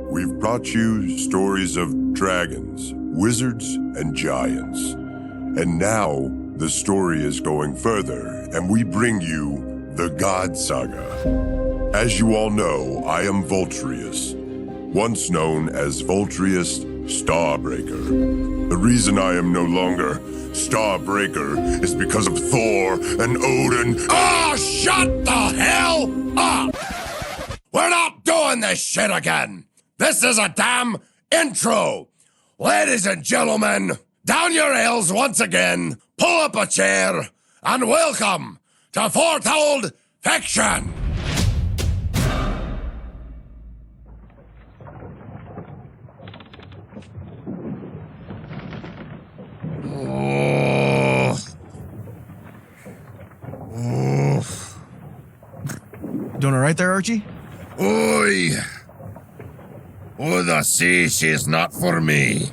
we've brought you stories of dragons, wizards, and giants. And now, the story is going further, and we bring you the God Saga. As you all know, I am Voltrius, once known as Voltrius Starbreaker. The reason I am no longer Starbreaker is because of Thor and Odin. Oh, shut the hell up! We're not doing this shit again! This is a damn intro! Ladies and gentlemen, down your heels once again, pull up a chair, and welcome to Foretold Fiction! Doing all right there, Archie? Oi! Oh, the sea, she's not for me.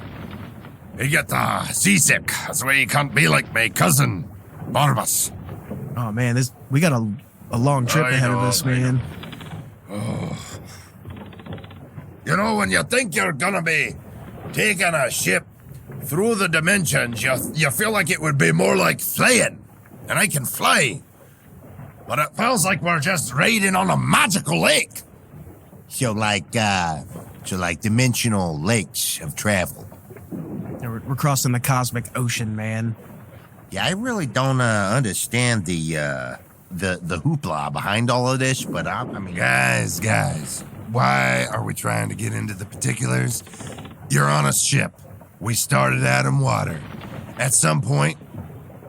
You get seasick. That's why you can't be like my cousin, Barbas. Oh, man, we got a long trip ahead of us, man. Oh. You know, when you think you're gonna be taking a ship through the dimensions, you feel like it would be more like flying. And I can fly. But it feels like we're just riding on a magical lake. So like dimensional lakes of travel. Yeah, we're crossing the cosmic ocean, man. Yeah, I really don't understand the hoopla behind all of this, but I mean... Guys, why are we trying to get into the particulars? You're on a ship. We started out in water. At some point,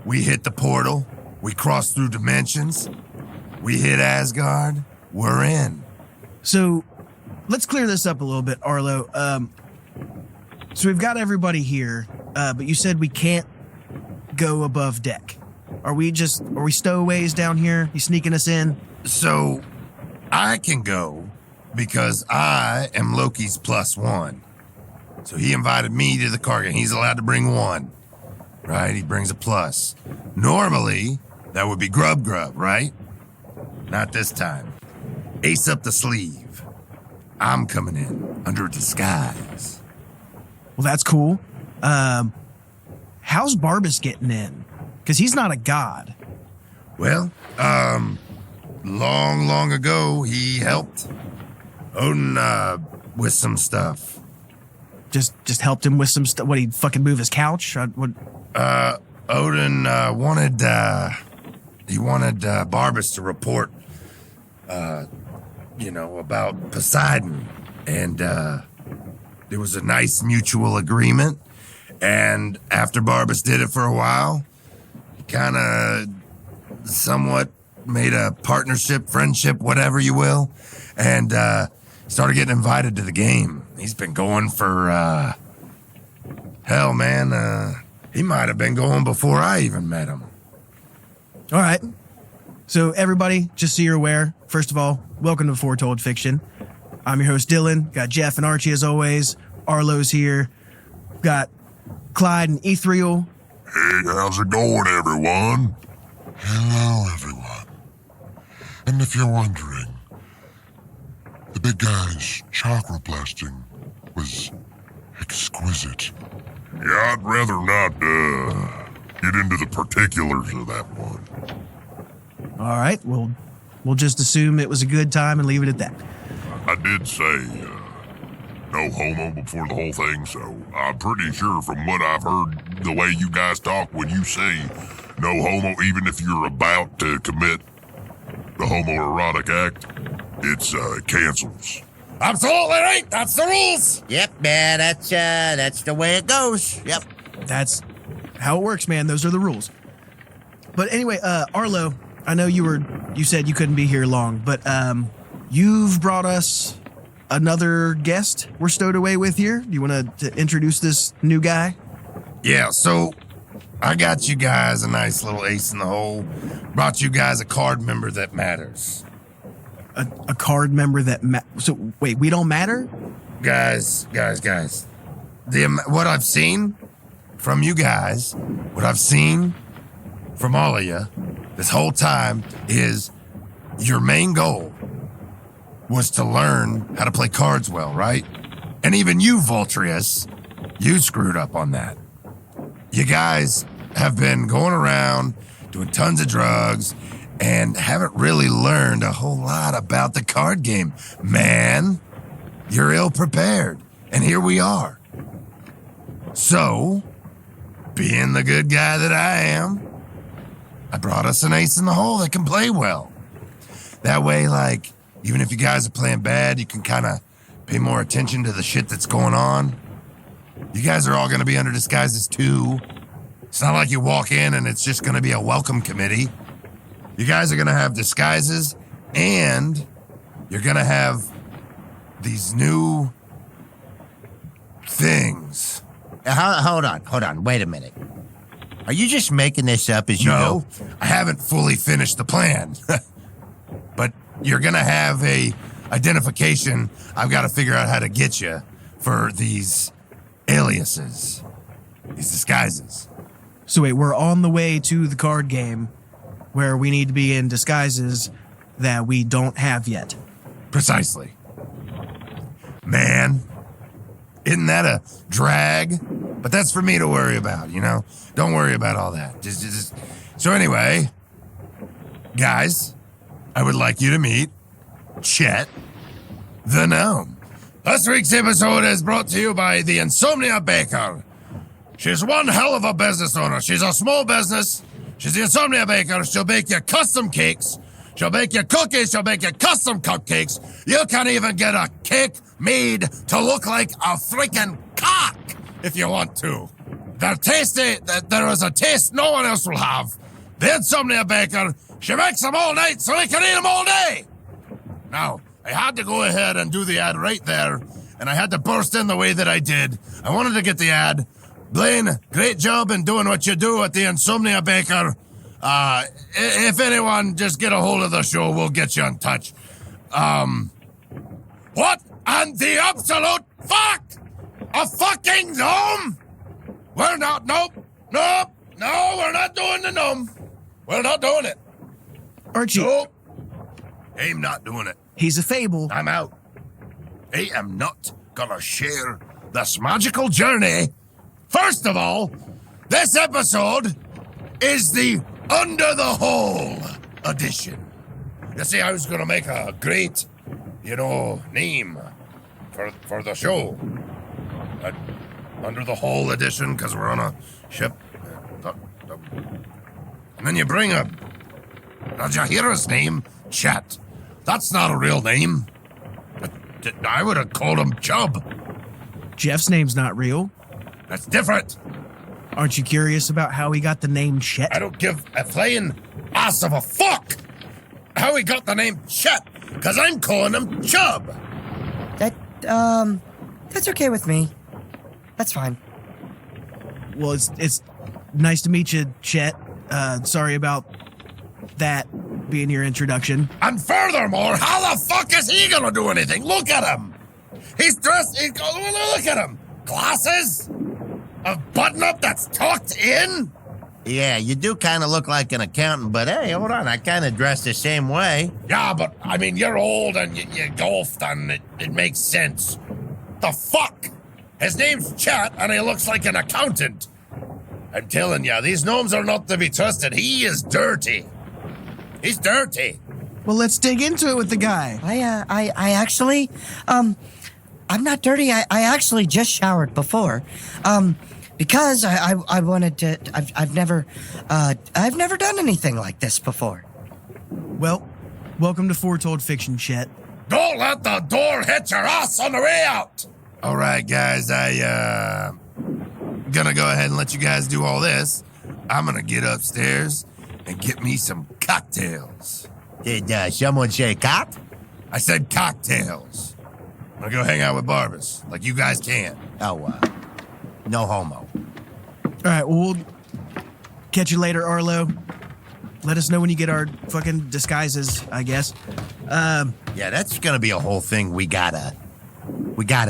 we hit the portal. We cross through dimensions. We hit Asgard. We're in. So, let's clear this up a little bit, Arlo. So we've got everybody here, but you said we can't go above deck. Are we stowaways down here? You sneaking us in? So, I can go because I am Loki's +1. So he invited me to the cargo. He's allowed to bring one, right? He brings a plus. Normally, that would be Grub, right? Not this time. Ace up the sleeve. I'm coming in under disguise. Well, that's cool. How's Barbas getting in? Because he's not a god. Well, long ago, he helped Odin, with some stuff. Just helped him with some stuff. What, he'd fucking move his couch? Odin, wanted Barbas to report, about Poseidon. And, there was a nice mutual agreement. And after Barbas did it for a while, he kind of somewhat made a partnership, friendship, whatever you will. And, started getting invited to the game. He's been going for, hell, man, he might have been going before I even met him. All right. So everybody, just so you're aware, first of all, welcome to Foretold Fiction. I'm your host, Dylan. Got Jeff and Archie as always. Arlo's here. Got Clyde and Ethereal. Hey, how's it going, everyone? Hello, everyone. And if you're wondering, the big guy's chakra blasting was exquisite. Yeah, I'd rather not, get into the particulars of that one. All right. We'll just assume it was a good time and leave it at that. I did say, no homo before the whole thing, so I'm pretty sure from what I've heard, the way you guys talk when you say no homo, even if you're about to commit the homoerotic act, it's, cancels. Absolutely right. That's the rules. Yep, man, that's the way it goes. Yep. That's how it works, man. Those are the rules. But anyway, Arlo, I know you said you couldn't be here long, but you've brought us another guest we're stowed away with here. Do you want to introduce this new guy? Yeah, so I got you guys a nice little ace in the hole. Brought you guys a card member that matters. A card member that so wait, we don't matter? Guys. What I've seen from you guys, what I've seen from all of you this whole time is your main goal was to learn how to play cards well, right? And even you, Voltrius, you screwed up on that. You guys have been going around doing tons of drugs and haven't really learned a whole lot about the card game. Man, you're ill prepared. And here we are. So, being the good guy that I am, I brought us an ace in the hole that can play well. That way, like, even if you guys are playing bad, you can kind of pay more attention to the shit that's going on. You guys are all going to be under disguises too. It's not like you walk in and it's just going to be a welcome committee. You guys are going to have disguises, and you're going to have these new things. Hold on. Wait a minute. Are you just making this up as you No, go? I haven't fully finished the plan. But you're going to have a identification. I've got to figure out how to get you for these aliases, these disguises. So wait, we're on the way to the card game where we need to be in disguises that we don't have yet. Precisely. Man, isn't that a drag? But that's for me to worry about, you know? Don't worry about all that. Just. So anyway, guys, I would like you to meet Chet the Gnome. This week's episode is brought to you by the Insomnia Baker. She's one hell of a business owner. She's a small business. She's the Insomnia Baker. She'll bake you custom cakes. She'll bake you cookies. She'll bake you custom cupcakes. You can even get a cake made to look like a freaking cock if you want to. They're tasty. There is a taste no one else will have. The Insomnia Baker, she makes them all night so we can eat them all day. Now, I had to go ahead and do the ad right there, and I had to burst in the way that I did. I wanted to get the ad. Blaine, great job in doing what you do at the Insomnia Baker. If anyone, just get a hold of the show. We'll get you in touch. What? And the absolute fuck? A fucking gnome? We're not, no, we're not doing the gnome. We're not doing it. Archie, Nope. I'm not doing it. he's a fable. I'm out. I am not gonna share this magical journey. First of all, this episode is the Under the Hole edition. You see, I was gonna make a great, name for the show. Under the Hole edition, because we're on a ship. And then you bring a... Did you hear his name? Chet. That's not a real name. I would have called him Chub. Jeff's name's not real. That's different. Aren't you curious about how he got the name Chet? I don't give a flying ass of a fuck how he got the name Chet, because I'm calling him Chub. That's okay with me. That's fine. Well, it's nice to meet you, Chet. Sorry about that being your introduction. And furthermore, how the fuck is he gonna do anything? Look at him. He's dressed, look at him. Glasses? A button-up that's tucked in? Yeah, you do kind of look like an accountant, but hey, hold on, I kind of dress the same way. Yeah, but, I mean, you're old and you golfed and it makes sense. The fuck? His name's Chet and he looks like an accountant. I'm telling you, these gnomes are not to be trusted. He is dirty. He's dirty. Well, let's dig into it with the guy. I actually, I'm not dirty. I actually just showered before, because I wanted to. I've never done anything like this before. Well, welcome to Foretold Fiction, Chet. Don't let the door hit your ass on the way out. All right, guys, gonna go ahead and let you guys do all this. I'm gonna get upstairs and get me some cocktails. Did someone say cock? I said cocktails. I'm gonna go hang out with Barbas, like you guys can. Oh, no homo. All right, well, we'll catch you later, Arlo. Let us know when you get our fucking disguises, I guess. Yeah, that's gonna be a whole thing we gotta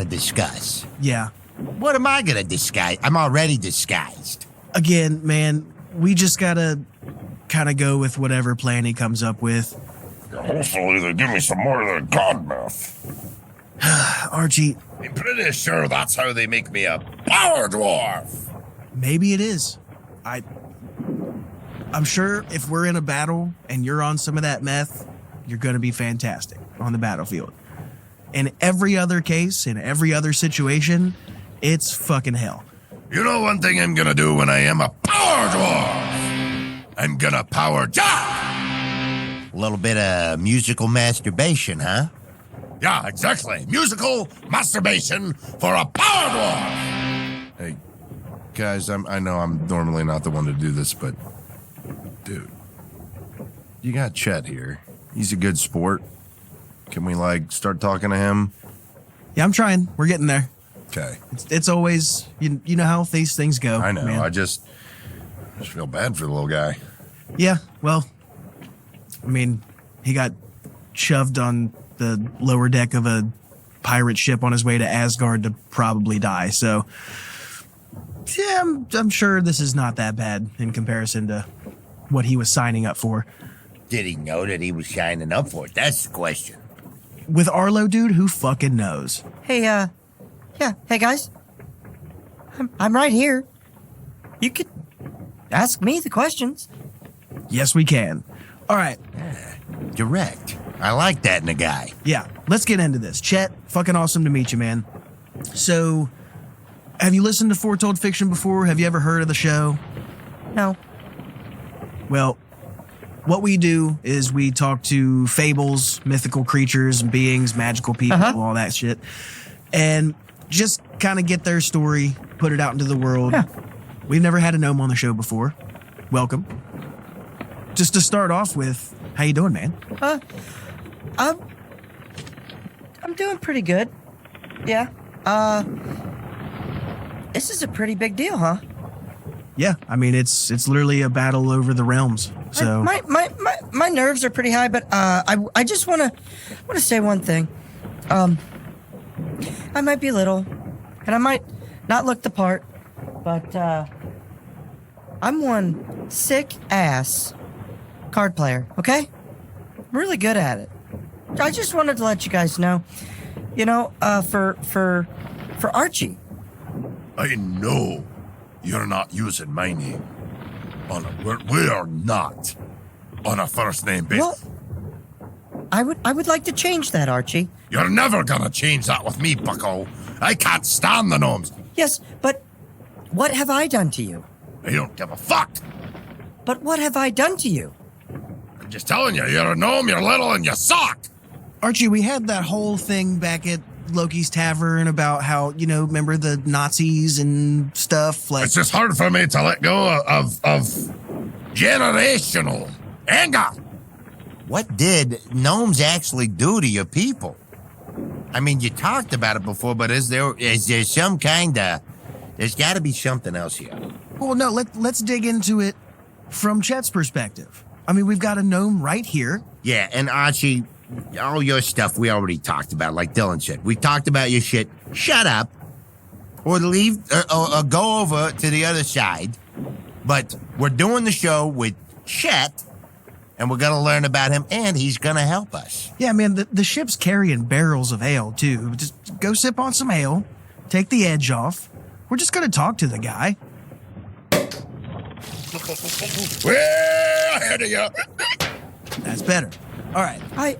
discuss. Yeah. What am I gonna disguise? I'm already disguised. Again, man, we just gotta kind of go with whatever plan he comes up with. Hopefully they give me some more of that god mouth. Archie, I'm pretty sure that's how they make me a power dwarf. Maybe it is. I'm sure if we're in a battle and you're on some of that meth, you're going to be fantastic on the battlefield. In every other case, in every other situation, it's fucking hell. You know one thing I'm gonna do when I am a power dwarf? I'm gonna power Jack! A little bit of musical masturbation, huh? Yeah, exactly. Musical masturbation for a power dwarf! Hey, guys, I know I'm normally not the one to do this, but... Dude, you got Chet here. He's a good sport. Can we, start talking to him? Yeah, I'm trying. We're getting there. Okay. It's always, you know how these things go. I know. Man. I just feel bad for the little guy. Yeah, well, I mean, he got shoved on the lower deck of a pirate ship on his way to Asgard to probably die. So, yeah, I'm sure this is not that bad in comparison to what he was signing up for. Did he know that he was signing up for it? That's the question. With Arlo, dude, who fucking knows? Hey, hey guys. I'm right here. You could ask me the questions. Yes, we can. All right. Direct. I like that in a guy. Yeah, let's get into this. Chet, fucking awesome to meet you, man. So, have you listened to Foretold Fiction before? Have you ever heard of the show? No. Well, what we do is we talk to fables, mythical creatures and beings, magical people, all that shit, and just kind of get their story, put it out into the world. Yeah. We've never had a gnome on the show before. Welcome. Just to start off with, how you doing, man? I'm doing pretty good. Yeah. This is a pretty big deal, huh? Yeah, I mean it's literally a battle over the realms. So my nerves are pretty high, but I just want to say one thing. I might be little, and I might not look the part, but I'm one sick ass card player. Okay, I'm really good at it. I just wanted to let you guys know. You know, for Archie. I know you're not using my name. We are not on a first name basis. Well, I would like to change that, Archie. You're never gonna change that with me, bucko. I can't stand the gnomes. Yes, but what have I done to you? I don't give a fuck. But what have I done to you? I'm just telling you, you're a gnome, you're little, and you suck. Archie, we had that whole thing back at Loki's Tavern about how, remember the Nazis and stuff? It's just hard for me to let go of generational anger. What did gnomes actually do to your people? I mean, you talked about it before, but is there some kind of... There's got to be something else here. Well, no, let's dig into it from Chet's perspective. I mean, we've got a gnome right here. Yeah, and Archie, all your stuff we already talked about, like Dylan said. We talked about your shit. Shut up. Or leave, or go over to the other side. But we're doing the show with Chet, and we're going to learn about him, and he's going to help us. Yeah, man, the ship's carrying barrels of ale, too. Just go sip on some ale, take the edge off. We're just going to talk to the guy. Well, ahead of you. That's better. All right. I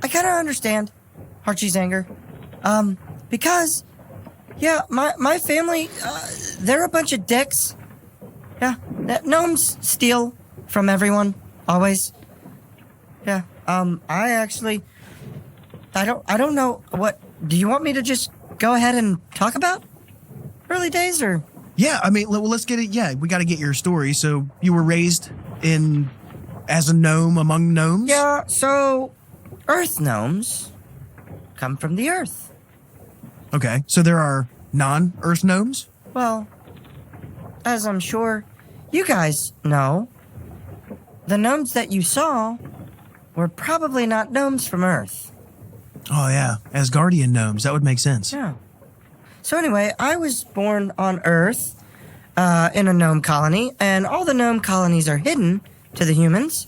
kind of understand Archie's anger. Because, yeah, my family, they're a bunch of dicks. Yeah, gnomes steal from everyone, always. Yeah, I don't know what, do you want me to just go ahead and talk about early days, or? Yeah, I mean, well, let's get it. Yeah, we got to get your story. So you were raised as a gnome among gnomes? Yeah, so earth gnomes come from the earth. Okay, so there are non-earth gnomes? Well, as I'm sure you guys know, the gnomes that you saw were probably not gnomes from Earth. Oh, yeah, Asgardian gnomes. That would make sense. Yeah. So anyway, I was born on Earth in a gnome colony, and all the gnome colonies are hidden to the humans.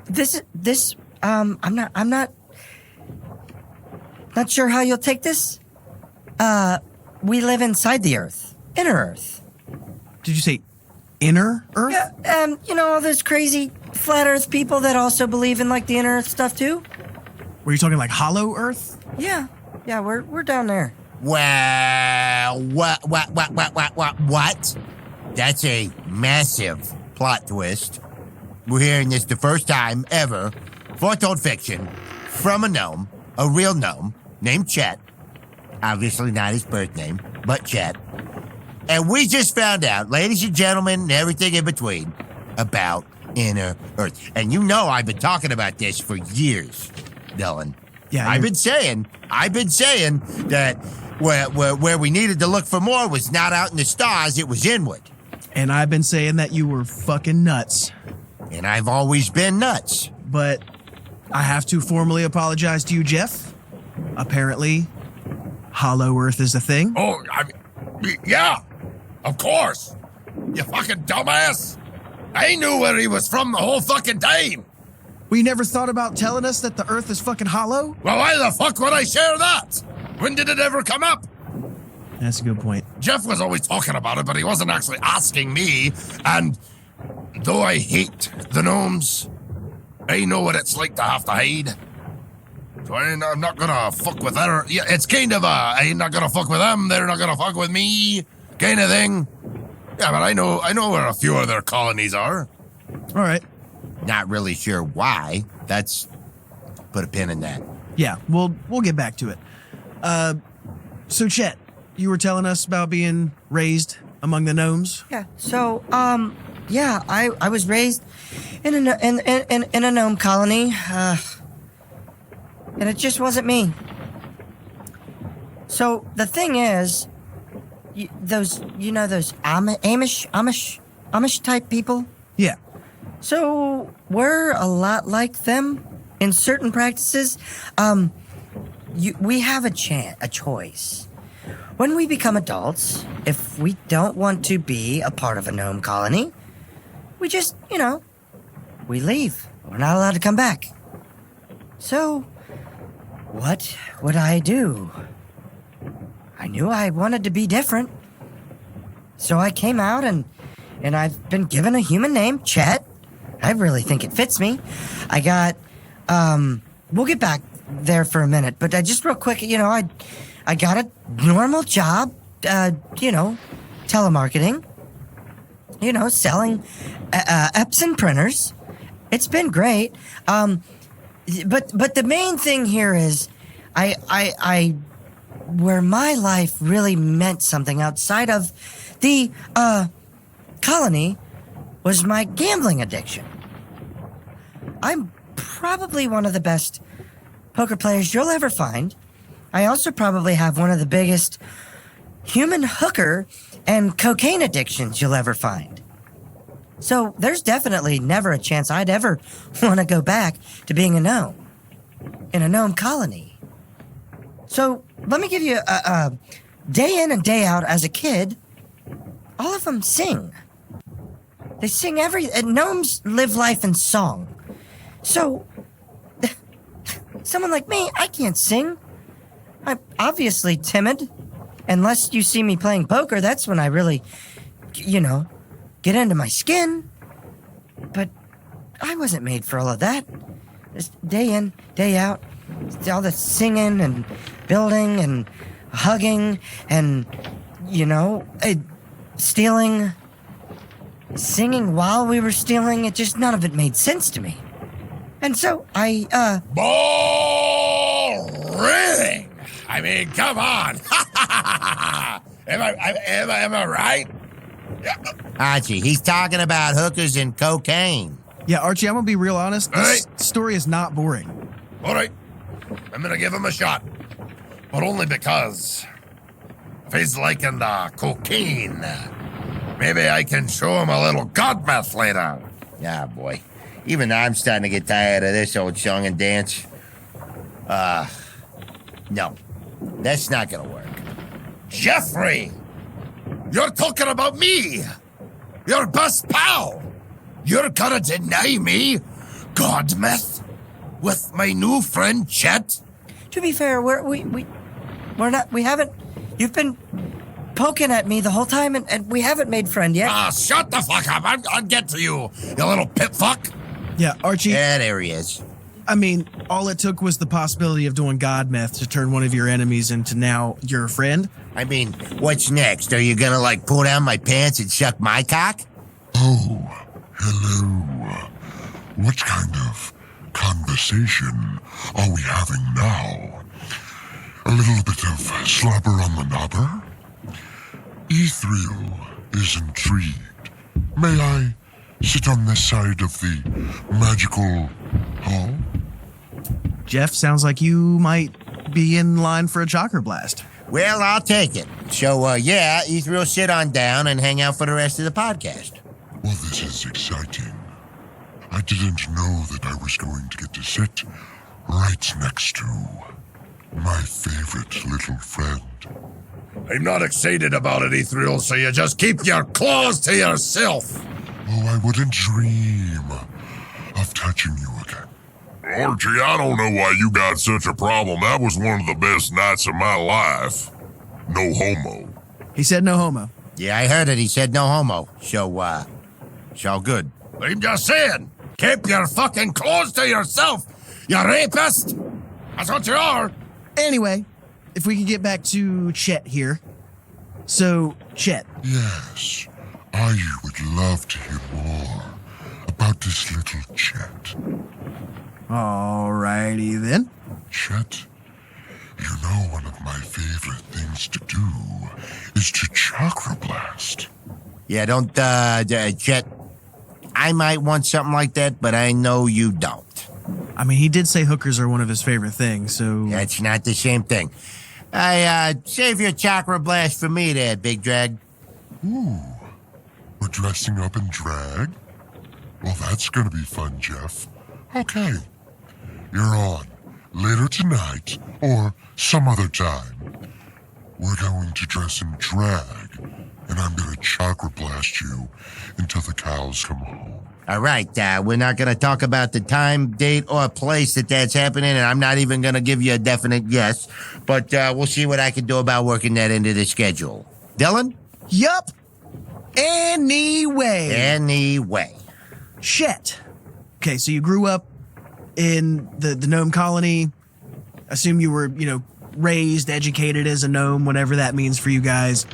This I'm not sure how you'll take this. We live inside the Earth. Inner Earth. Did you say inner Earth? Yeah, you know, all those crazy flat Earth people that also believe in, like, the inner Earth stuff, too? Were you talking like hollow Earth? Yeah, we're down there. Well, what? That's a massive plot twist. We're hearing this the first time ever. Foretold fiction from a gnome, a real gnome, named Chet. Obviously not his birth name, but Chet. And we just found out, ladies and gentlemen, and everything in between, about inner Earth. And you know I've been talking about this for years, Dylan. Yeah, I've been saying that where we needed to look for more was not out in the stars, it was inward. And I've been saying that you were fucking nuts. And I've always been nuts. But I have to formally apologize to you, Jeff. Apparently, hollow Earth is a thing. Oh, yeah, of course. You fucking dumbass. I knew where he was from the whole fucking time. We never thought about telling us that the Earth is fucking hollow? Well, why the fuck would I share that? When did it ever come up? That's a good point. Jeff was always talking about it, but he wasn't actually asking me. And though I hate the gnomes, I know what it's like to have to hide. So I'm not gonna fuck with her. Yeah, it's kind of I'm not gonna fuck with them, they're not gonna fuck with me kind of thing. Yeah, but I know where a few of their colonies are. All right. Not really sure why. That's put a pin in that. Yeah, we'll get back to it. So Chet, you were telling us about being raised among the gnomes? Yeah. So, yeah, I was raised in a gnome colony, and it just wasn't me. So the thing is, those Amish type people. Yeah. So we're a lot like them in certain practices. We have a choice. When we become adults, if we don't want to be a part of a gnome colony, we just, we leave. We're not allowed to come back. So, what would I do? I knew I wanted to be different. So I came out and I've been given a human name, Chet. I really think it fits me. I got, we'll get back there for a minute, but just real quick, I got a normal job, telemarketing, selling Epson printers. It's been great. But the main thing here is I where my life really meant something outside of the colony was my gambling addiction. I'm probably one of the best poker players you'll ever find. I also probably have one of the biggest human hooker and cocaine addictions you'll ever find. So there's definitely never a chance I'd ever want to go back to being a gnome in a gnome colony. So let me give you a day in and day out as a kid, all of them sing. They sing gnomes live life in song. So, someone like me, I can't sing. I'm obviously timid. Unless you see me playing poker, that's when I really, get into my skin. But I wasn't made for all of that. Just day in, day out, all the singing and building and hugging and, stealing. Singing while we were stealing, none of it made sense to me. And so I, Boring! I mean, come on! Am I right? Archie, he's talking about hookers and cocaine. Yeah, Archie, I'm gonna be real honest. This Hey. story is not boring. All right, I'm gonna give him a shot. But only because if he's liking the cocaine, maybe I can show him a little god meth later. Yeah, boy. Even I'm starting to get tired of this old song and dance. No. That's not gonna work. Jeffrey, you're talking about me, your best pal. You're gonna deny me god meth? with my new friend Chet? To be fair, we're not. We haven't. You've been poking at me the whole time, and we haven't made friend yet. Ah, shut the fuck up. I'll get to you, you little pip fuck. Yeah, Archie. Yeah, there he is. I mean, all it took was the possibility of doing God meth to turn one of your enemies into now your friend. I mean, what's next? Are you gonna, like, pull down my pants and suck my cock? Oh, hello. What kind of conversation are we having now? A little bit of slobber on the knobber? Ethereal is intrigued. May I sit on this side of the magical hall? Jeff, sounds like you might be in line for a chakra blast. Well, I'll take it. So, yeah, Ethereal, sit on down and hang out for the rest of the podcast. Well, this is exciting. I didn't know that I was going to get to sit right next to my favorite little friend. I'm not excited about it, Ethereal, so you just keep your claws to yourself. Oh, I wouldn't dream of touching you again. Archie, I don't know why you got such a problem. That was one of the best nights of my life. No homo. He said no homo. Yeah, I heard it. He said no homo. So, it's all good. I'm just saying, keep your fucking claws to yourself, you rapist. That's what you are. Anyway, if we could get back to Chet here. So, Chet, Yes, I would love to hear more about this little Chet. alrighty then. Chet, you know one of my favorite things to do is to chakra blast. Yeah, don't, Chet. I might want something like that, but I know you don't. I mean, he did say hookers are one of his favorite things, so... That's not the same thing. Save your chakra blast for me there, Big Drag. Ooh, we're dressing up in drag? Well, that's gonna be fun, Jeff. Okay, you're on. Later tonight, or some other time, we're going to dress in drag, and I'm gonna chakra blast you until the cows come home. All right, we're not going to talk about the time, date, or place that's happening, and I'm not even going to give you a definite yes, but we'll see what I can do about working that into the schedule. Dylan? Yup. Anyway. Chet. Okay, so you grew up in the gnome colony. Assume you were, raised, educated as a gnome, whatever that means for you guys.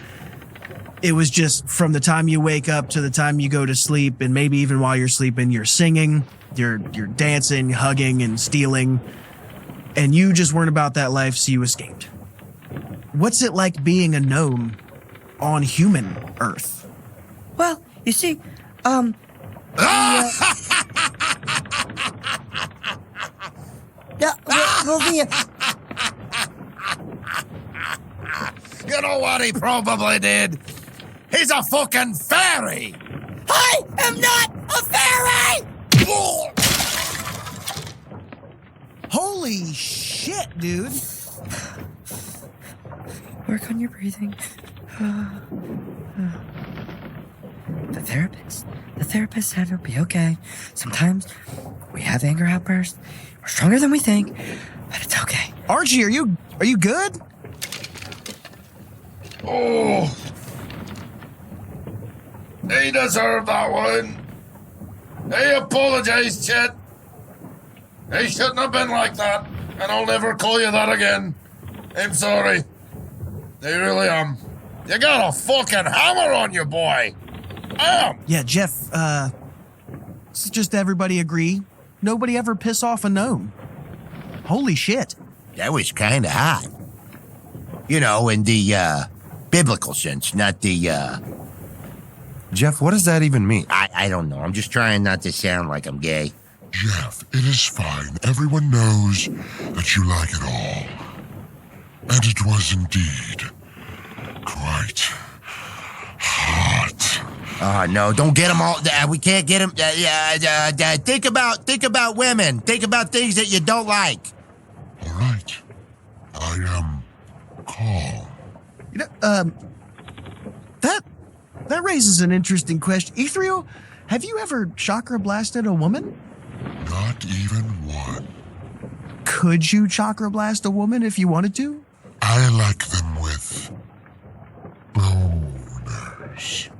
It was just from the time you wake up to the time you go to sleep, and maybe even while you're sleeping, you're singing, you're dancing, hugging, and stealing, and you just weren't about that life, so you escaped. What's it like being a gnome on human Earth? Well, you see, You know what he probably did? He's a fucking fairy! I am not a fairy! Holy shit, dude. Work on your breathing. The therapist said it'll be okay. Sometimes we have anger outbursts. We're stronger than we think, but it's okay. Archie, are you good? Oh. He deserved that one. He apologized, Chet. He shouldn't have been like that, and I'll never call you that again. I'm sorry. I really am. You got a fucking hammer on you, boy. Yeah, Jeff, just everybody agree, nobody ever piss off a gnome. Holy shit. That was kind of hot. In the, biblical sense, not the, Jeff, what does that even mean? I don't know. I'm just trying not to sound like I'm gay. Jeff, it is fine. Everyone knows that you like it all. And it was indeed quite hot. Oh, no, don't get them all. We can't get them. Think about women. Think about things that you don't like. All right. I am calm. That raises an interesting question. Ethereal, have you ever chakra blasted a woman? Not even one. Could you chakra blast a woman if you wanted to? I like them with boners.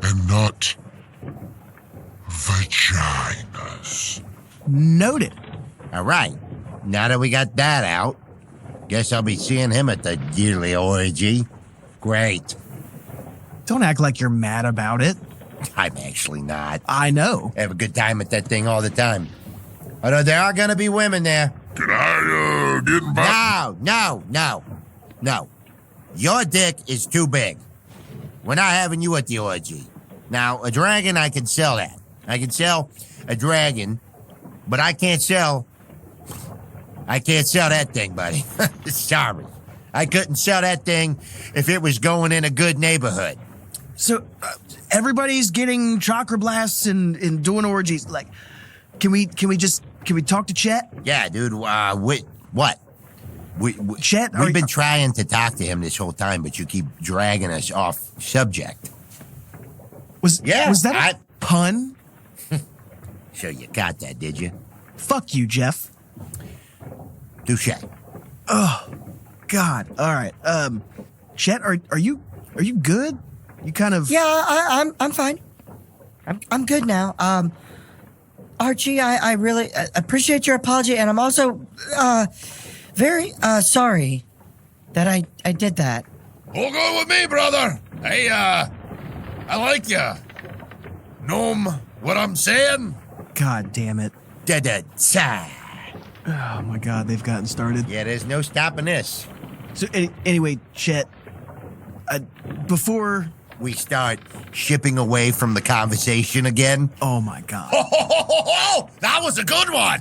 And not vaginas. Noted. All right. Now that we got that out, guess I'll be seeing him at the yearly orgy. Great. Don't act like you're mad about it. I'm actually not. I know. I have a good time at that thing all the time. Although there are gonna be women there. Can I, get involved? No. Your dick is too big. We're not having you at the orgy. Now, a dragon, I can sell that. I can sell a dragon, but I can't sell that thing, buddy. Sorry. I couldn't sell that thing if it was going in a good neighborhood. So everybody's getting chakra blasts and doing orgies. Like, can we talk to Chet? Yeah, dude. What? Chet, We've been trying to talk to him this whole time, but you keep dragging us off subject. Was that a pun? So you got that, did you? Fuck you, Jeff. Touche. Oh, God. All right. Chet, are you good? You kind of. Yeah, I'm fine. I'm good now. Archie, I really appreciate your apology, and I'm also very sorry that I did that. All good with me, brother. Hey, I like ya. Gnome, what I'm saying? God damn it. Da-da-da. Oh, my God. They've gotten started. Yeah, there's no stopping this. So, anyway, Chet, before. We start shipping away from the conversation again. Oh, my God. Oh, that was a good one.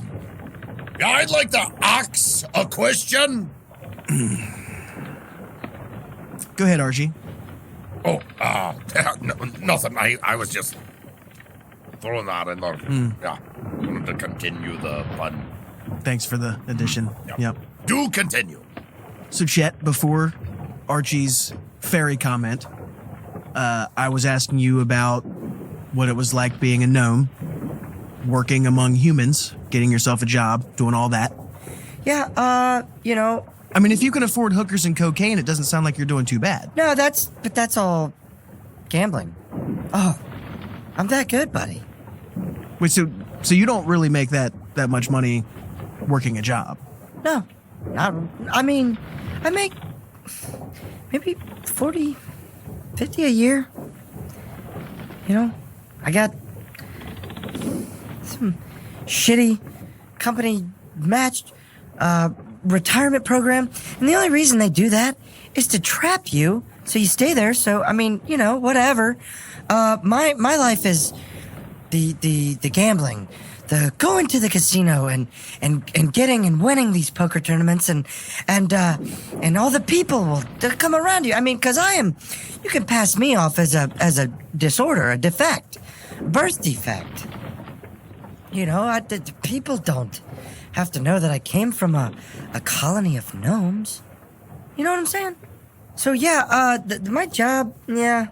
I'd like to ask a question. Go ahead, Archie. Oh, nothing. I was just throwing that in there. Yeah, wanted to continue the fun. Thanks for the addition. Yep. Do continue. So, Chet, before Archie's fairy comment, I was asking you about what it was like being a gnome, working among humans, getting yourself a job, doing all that. Yeah, I mean, if you can afford hookers and cocaine, it doesn't sound like you're doing too bad. No, that's all gambling. Oh, I'm that good, buddy. Wait, so you don't really make that much money working a job? No, I mean, I make maybe 40, 50 a year. I got some shitty company matched retirement program, and the only reason they do that is to trap you so you stay there. So I mean, whatever. My life is the gambling, the going to the casino and getting and winning these poker tournaments and all the people will come around you. I mean, because you can pass me off as a disorder, a defect, birth defect. The people don't have to know that I came from a colony of gnomes. You know what I'm saying? So yeah, my job, yeah,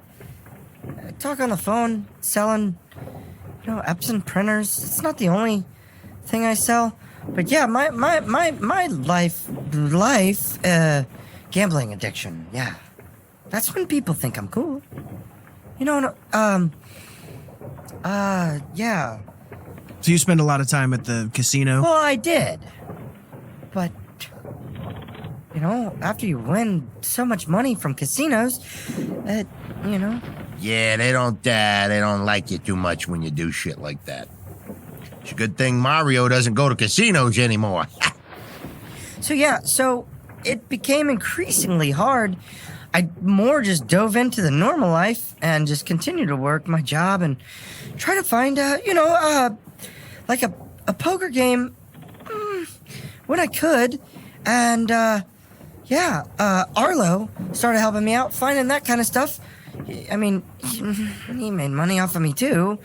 I talk on the phone, selling, Epson printers. It's not the only thing I sell, but yeah, my life, gambling addiction. Yeah, that's when people think I'm cool. Yeah. So you spend a lot of time at the casino? Well, I did, but after you win so much money from casinos, Yeah, they don't like you too much when you do shit like that. It's a good thing Mario doesn't go to casinos anymore. So it became increasingly hard. I more just dove into the normal life and just continued to work my job and try to find, like a poker game when I could. And, Arlo started helping me out, finding that kind of stuff. I mean, he made money off of me, too.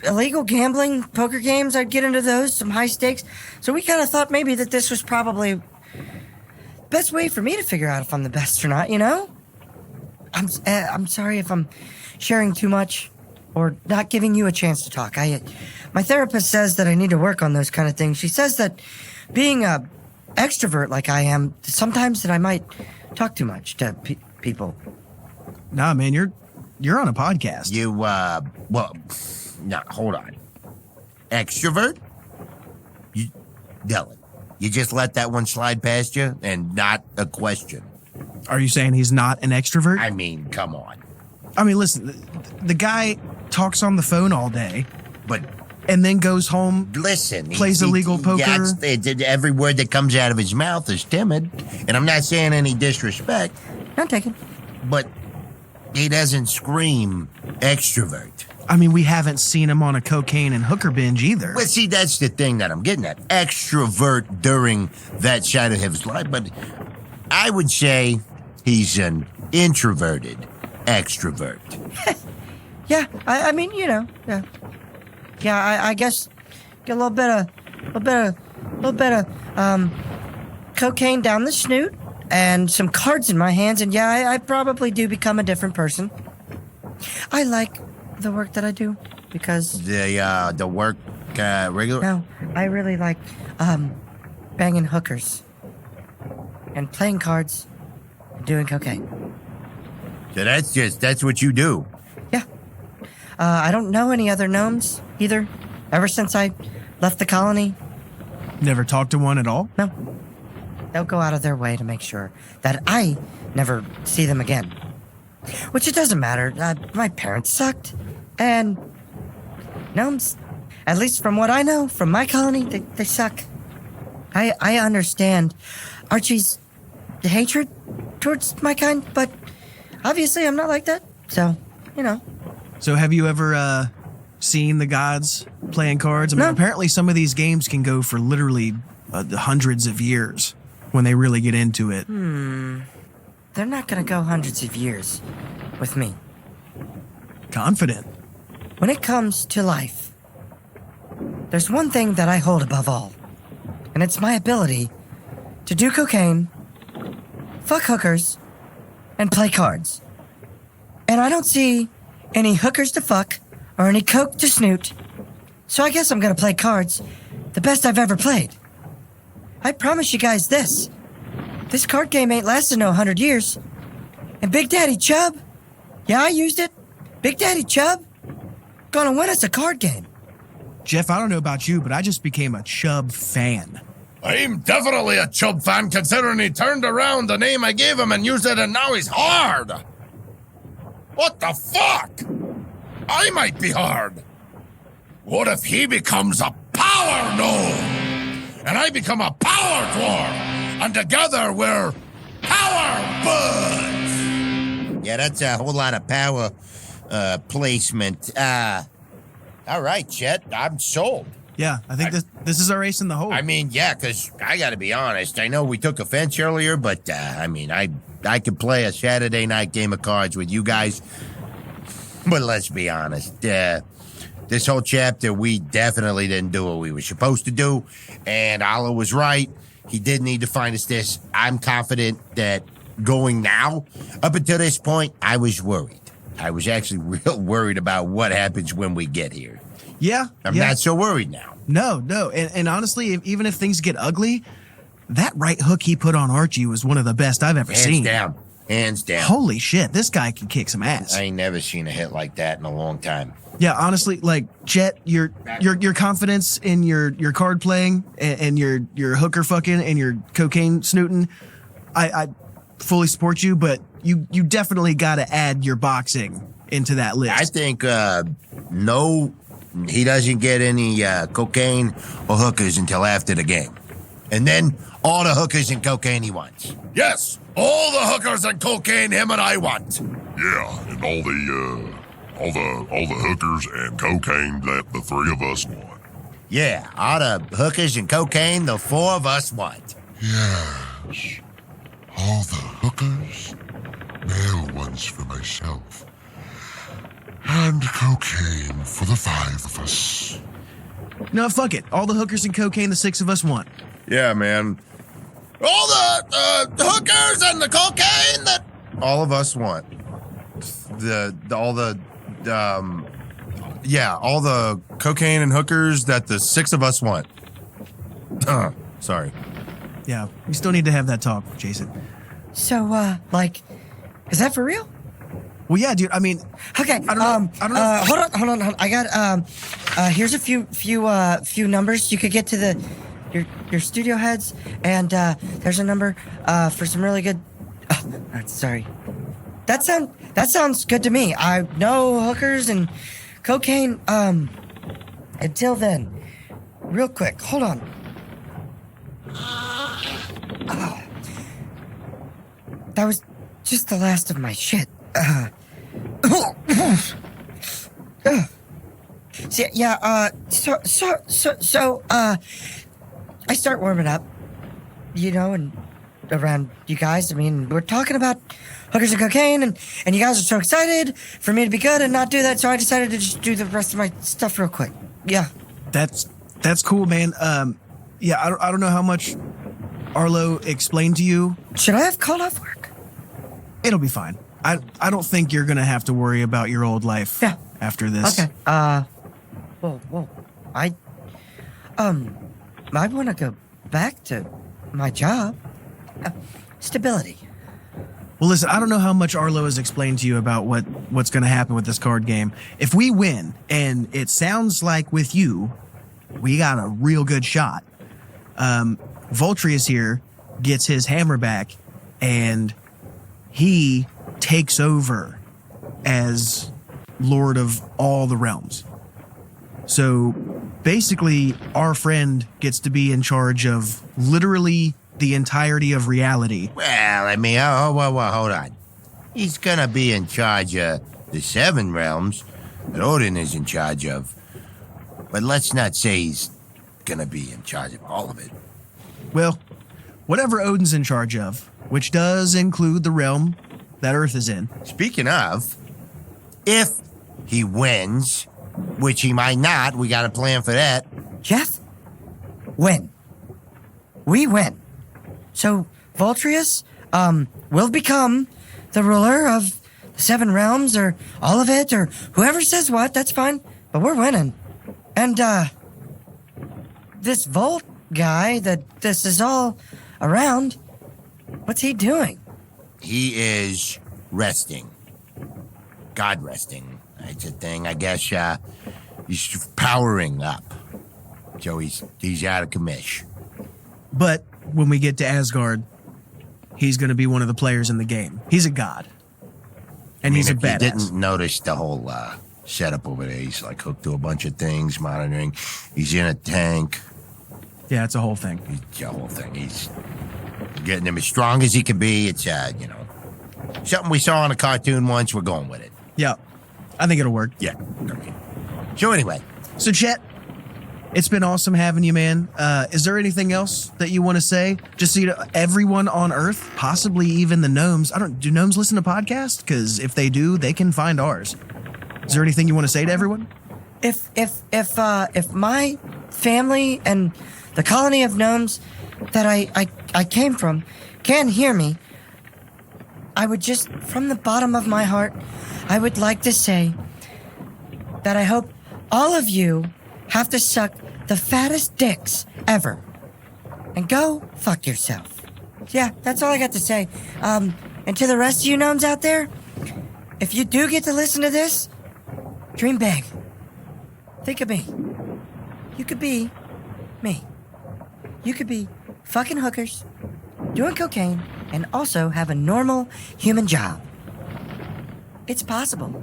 Illegal gambling, poker games, I'd get into those, some high stakes. So we kind of thought maybe that this was probably the best way for me to figure out if I'm the best or not, I'm sorry if I'm sharing too much. or not giving you a chance to talk. My therapist says that I need to work on those kind of things. She says that being a extrovert like I am, sometimes that I might talk too much to people. Nah, man, you're on a podcast. Hold on. Extrovert? Dylan, you just let that one slide past you and not a question. Are you saying he's not an extrovert? I mean, come on. I mean, listen, the guy talks on the phone all day, But and then goes home. listen, Plays illegal poker. Every word that comes out of his mouth is timid, and I'm not saying any disrespect, Not taken. but he doesn't scream extrovert. I mean, we haven't seen him on a cocaine and hooker binge either. Well, see, that's the thing that I'm getting at. Extrovert during that side of his life, but I would say he's an introverted extrovert. Yeah, I mean, yeah. Yeah, I guess get a little bit of cocaine down the snoot and some cards in my hands, and yeah, I probably do become a different person. I like the work that I do because The work regular. no, I really like banging hookers and playing cards and doing cocaine. So that's what you do. Yeah. I don't know any other gnomes either. Ever since I left the colony, Never talked to one at all? no. They'll go out of their way to make sure that I never see them again. Which it doesn't matter. My parents sucked. And gnomes, at least from what I know, from my colony, they suck. I understand Archie's hatred towards my kind, but obviously I'm not like that. So, So have you ever seen the gods playing cards? I mean, No. apparently some of these games can go for literally hundreds of years when they really get into it. they're not gonna go hundreds of years with me. Confident. When it comes to life, there's one thing that I hold above all, and it's my ability to do cocaine, fuck hookers, and play cards. And I don't see any hookers to fuck or any coke to snoot, so I guess I'm gonna play cards the best I've ever played. I promise you guys this card game ain't lasting no 100 years. And Big Daddy Chub, yeah, I used it. Big Daddy Chub, gonna win us a card game. Jeff, I don't know about you, but I just became a Chub fan. I'm definitely a Chub fan, considering he turned around the name I gave him and used it, and now he's hard. What the fuck? I might be hard. What if he becomes a power gnome? And I become a power dwarf? And together we're power buds! Yeah, that's a whole lot of power placement. All right, Chet, I'm sold. Yeah, I think this is our ace in the hole. I mean, yeah, because I got to be honest. I know we took offense earlier, but I mean, I could play a Saturday night game of cards with you guys. But let's be honest. This whole chapter, we definitely didn't do what we were supposed to do. And Arlo was right. He did need to find us this. I'm confident that going now, up until this point, I was worried. I was actually real worried about what happens when we get here. yeah. I'm not so worried now. No. And honestly, even if things get ugly, that right hook he put on Archie was one of the best I've ever seen. Hands down. Holy shit, this guy can kick some ass. I ain't never seen a hit like that in a long time. Yeah, honestly, like Jet, your confidence in your card playing and your hooker fucking and your cocaine snooting, I fully support you, but you definitely got to add your boxing into that list. I think no, he doesn't get any cocaine or hookers until after the game, and then all the hookers and cocaine he wants. Yes, all the hookers and cocaine him and I want. Yeah, and all the hookers and cocaine that the three of us want. Yeah, all the hookers and cocaine the four of us want. Yes, all the hookers, male ones for myself, and cocaine for the five of us. No, fuck it. All the hookers and cocaine the six of us want. Yeah, man. All the hookers and the cocaine that all of us want. Yeah, all the cocaine and hookers that the 6 of us want. Sorry. Yeah, we still need to have that talk, Jason. So, like, is that for real? Well, yeah, dude. I mean, Okay. I don't know. Hold on. I got here's a few numbers you could get to your studio heads, and there's a number for some really good. Sorry. That sounds good to me. I know hookers and cocaine. Until then, real quick, hold on. That was just the last of my shit. So, I start warming up, and around you guys. I mean, we're talking about hookers and cocaine, and you guys are so excited for me to be good and not do that, so I decided to just do the rest of my stuff real quick. Yeah. That's cool, man. Yeah, I don't know how much Arlo explained to you. Should I have called off work? It'll be fine. I don't think you're gonna have to worry about your old life after this. Okay. Well, I want to go back to my job. Stability. Well, listen, I don't know how much Arlo has explained to you about what's going to happen with this card game. If we win, and it sounds like with you, we got a real good shot. Voltrius here gets his hammer back, and he takes over as Lord of all the realms. So basically, our friend gets to be in charge of literally the entirety of reality. Well, I mean, hold on. He's gonna be in charge of the 7 realms that Odin is in charge of. But let's not say he's gonna be in charge of all of it. Well, whatever Odin's in charge of, which does include the realm that Earth is in. Speaking of, if he wins, which he might not, we got a plan for that. Jeff, win. We win. So, Voltrius, will become the ruler of the 7 realms, or all of it, or whoever says what, that's fine. But we're winning. And, this Volt guy that this is all around, what's he doing? He is resting. God resting. It's a thing, I guess, he's powering up. So he's out of commish. But when we get to Asgard, he's going to be one of the players in the game. He's a god. And he's a badass. You didn't notice the whole setup over there. He's like hooked to a bunch of things, monitoring. He's in a tank. Yeah, it's a whole thing. It's a whole thing. He's getting him as strong as he can be. It's, something we saw on a cartoon once. We're going with it. Yeah, I think it'll work. Yeah. Okay. So anyway. So, Chet, it's been awesome having you, man. Is there anything else that you want to say? Just so you know, everyone on Earth, possibly even the gnomes. Do gnomes listen to podcasts? Because if they do, they can find ours. Is there anything you want to say to everyone? If my family and the colony of gnomes that I came from can hear me, I would just, from the bottom of my heart, I would like to say that I hope all of you have to suck the fattest dicks ever. And go fuck yourself. Yeah, that's all I got to say. And to the rest of you gnomes out there, if you do get to listen to this, dream big. Think of me. You could be me. You could be fucking hookers, doing cocaine, and also have a normal human job. It's possible.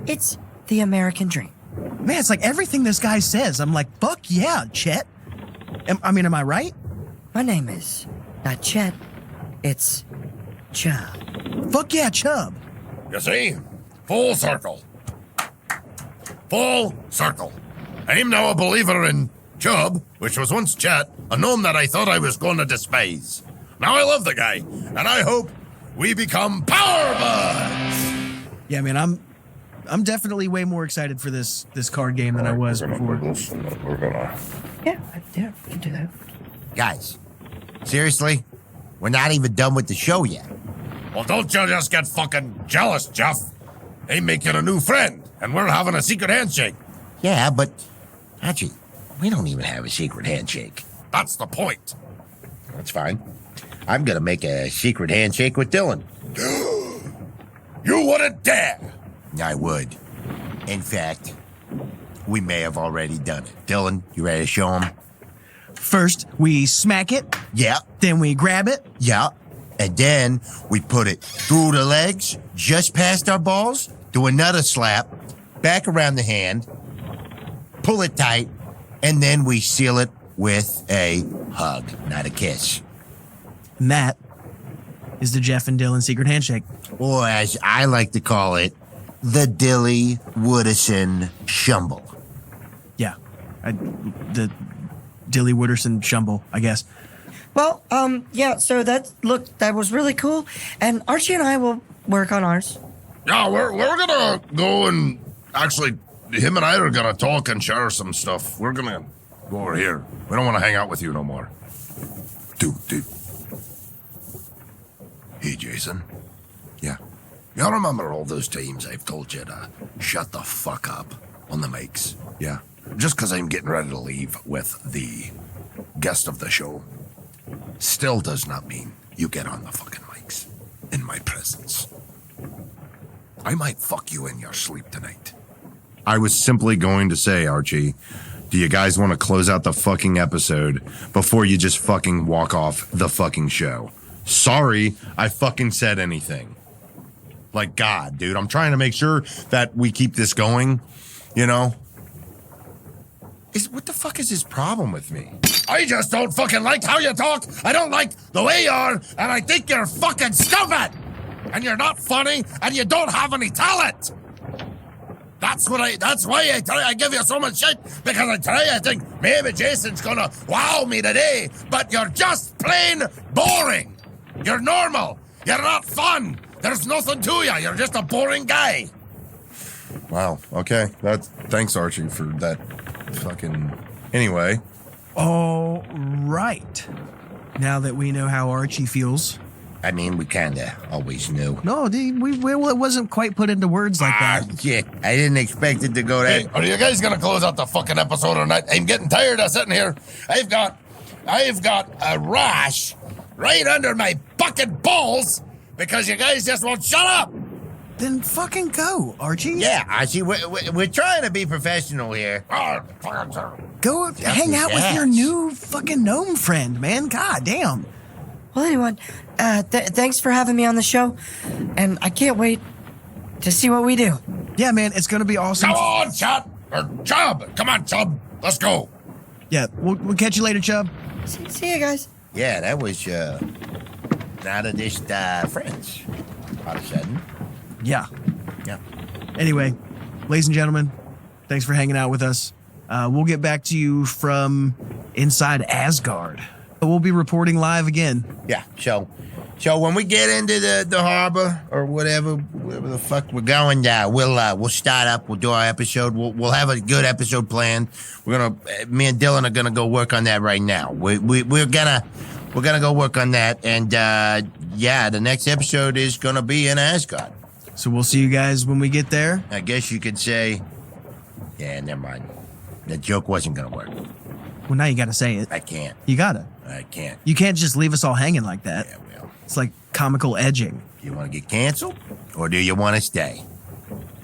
It's the American dream. Man, it's like everything this guy says. I'm like, fuck yeah, Chet. Am I right? My name is not Chet. It's Chub. Fuck yeah, Chub. You see? Full circle. Full circle. I'm now a believer in Chub, which was once Chet, a gnome that I thought I was going to despise. Now I love the guy, and I hope we become power buds! Yeah, man, I'm definitely way more excited for this card game than I was before. Yeah, we can do that. Guys, seriously? We're not even done with the show yet. Well, don't you just get fucking jealous, Jeff. I'm making a new friend. and we're having a secret handshake. Yeah, but Archie, we don't even have a secret handshake. That's the point. That's fine. I'm gonna make a secret handshake with Dylan. You wouldn't dare. I would. In fact, we may have already done it. Dylan, you ready to show him? First, we smack it, Yeah, then we grab it. yeah. And then we put it through the legs, just past our balls, do another slap, back around the hand, pull it tight, and then we seal it with a hug, not a kiss. And that is the Jeff and Dylan secret handshake. Or as I like to call it, the Dilly Woodison Shumble. Yeah. The Dilly Wooderson Shumble, I guess. Well, yeah, so that was really cool. And Archie and I will work on ours. Yeah, we're gonna go and actually, him and I are gonna talk and share some stuff. We're gonna go over here. We don't want to hang out with you no more. Dude. Hey, Jason. Yeah. Y'all remember all those times I've told you to shut the fuck up on the mics? Yeah. Just because I'm getting ready to leave with the guest of the show still does not mean you get on the fucking mics in my presence. I might fuck you in your sleep tonight. I was simply going to say, Archie, do you guys want to close out the fucking episode before you just fucking walk off the fucking show? Sorry, I fucking said anything. Like, God, dude, I'm trying to make sure that we keep this going, you know? What the fuck is his problem with me? I just don't fucking like how you talk. I don't like the way you are, and I think you're fucking stupid. And you're not funny, and you don't have any talent. That's why I give you so much shit, because I think maybe Jason's gonna wow me today, but you're just plain boring. You're normal. You're not fun. There's nothing to you. You're just a boring guy. Wow, okay. Thanks, Archie, for that fucking... Anyway. All right. Now that we know how Archie feels. I mean, we kinda always knew. No, it wasn't quite put into words like that. Yeah, I didn't expect it to go that. Hey, are you guys gonna close out the fucking episode or not? I'm getting tired of sitting here. I've got a rash right under my fucking balls because you guys just won't shut up. Then fucking go, Archie. Yeah, Archie, we're trying to be professional here. Go hang out with your new fucking gnome friend, man. God damn. Well, anyway, thanks for having me on the show, and I can't wait to see what we do. Yeah, man, it's gonna be awesome. Come on, Chub. Come on, Chub. Let's go. Yeah, we'll catch you later, Chub. See you guys. Yeah, that was not a just friends. All of a sudden. Yeah. Yeah. Anyway, ladies and gentlemen, thanks for hanging out with us. We'll get back to you from inside Asgard. We'll be reporting live again. Yeah. So when we get into the harbor or wherever the fuck we're going, we'll start up. We'll do our episode. We'll have a good episode planned. Me and Dylan are gonna go work on that right now. We're gonna go work on that. And the next episode is gonna be in Asgard. So we'll see you guys when we get there. I guess you could say, yeah, never mind. The joke wasn't gonna work. Well, now you gotta say it. I can't. You gotta. I can't. You can't just leave us all hanging like that. Yeah, well. It's like comical edging. You want to get canceled, or do you want to stay?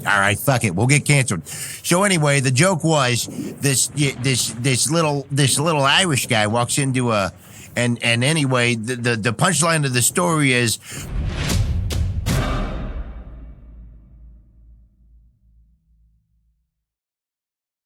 All right, fuck it. We'll get canceled. So anyway, the joke was this little Irish guy walks into and anyway, the punchline of the story is